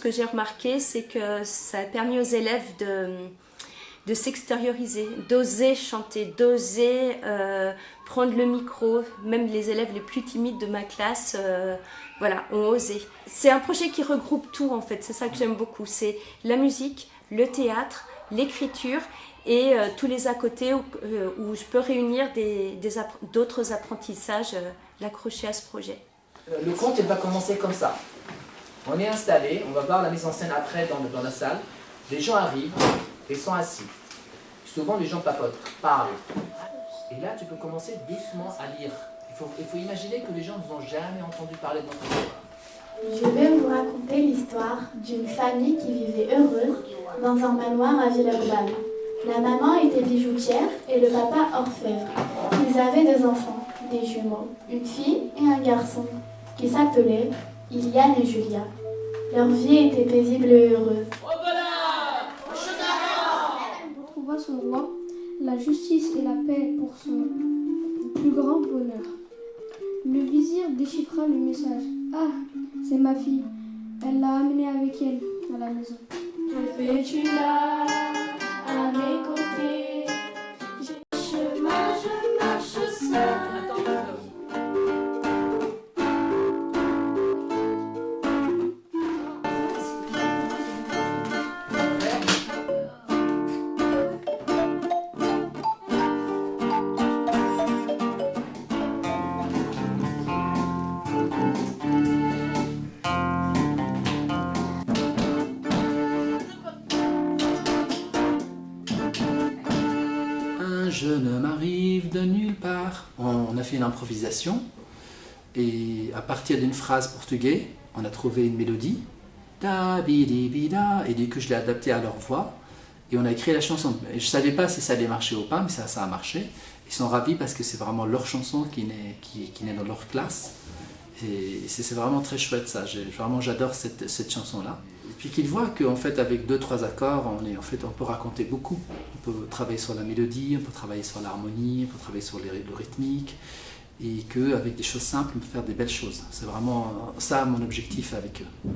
que j'ai remarqué, c'est que ça a permis aux élèves de s'extérioriser, d'oser chanter, d'oser prendre le micro. Même les élèves les plus timides de ma classe voilà, ont osé. C'est un projet qui regroupe tout en fait, c'est ça que j'aime beaucoup. C'est la musique, le théâtre, l'écriture et tous les à côté où je peux réunir d'autres apprentissages, l'accrocher à ce projet. Le conte il va commencer comme ça. On est installé, on va voir la mise en scène après dans la salle. Les gens arrivent et sont assis. Souvent les gens papotent, parlent. Et là tu peux commencer doucement à lire. Il faut imaginer que les gens n'ont jamais entendu parler de notre histoire. Je vais vous raconter l'histoire d'une famille qui vivait heureuse dans un manoir à Villeurbanne. La maman était bijoutière et le papa orfèvre. Ils avaient 2 enfants, des jumeaux, une fille et un garçon, qui s'appelaient Iliane et Julia. Leur vie était paisible et heureuse. On trouva son roi, la justice et la paix pour son plus grand bonheur. Le vizir déchiffra le message. Ah, c'est ma fille. Elle l'a amenée avec elle à la maison. Que fais-tu là, à mes côtés? J'ai chemin, je marche seule. Je ne m'arrive de nulle part. On a fait une improvisation et à partir d'une phrase portugaise, on a trouvé une mélodie. Da, bidi, bida, et du coup je l'ai adaptée à leur voix et on a écrit la chanson. Et je ne savais pas si ça allait marcher ou pas, mais ça a marché. Ils sont ravis parce que c'est vraiment leur chanson qui naît dans leur classe. Et c'est vraiment très chouette ça. J'adore cette chanson-là. Et puis qu'ils voient qu'en fait avec 2-3 accords, on peut raconter beaucoup. On peut travailler sur la mélodie, on peut travailler sur l'harmonie, on peut travailler sur le rythmique. Et qu'avec des choses simples, on peut faire des belles choses. C'est vraiment ça mon objectif avec eux.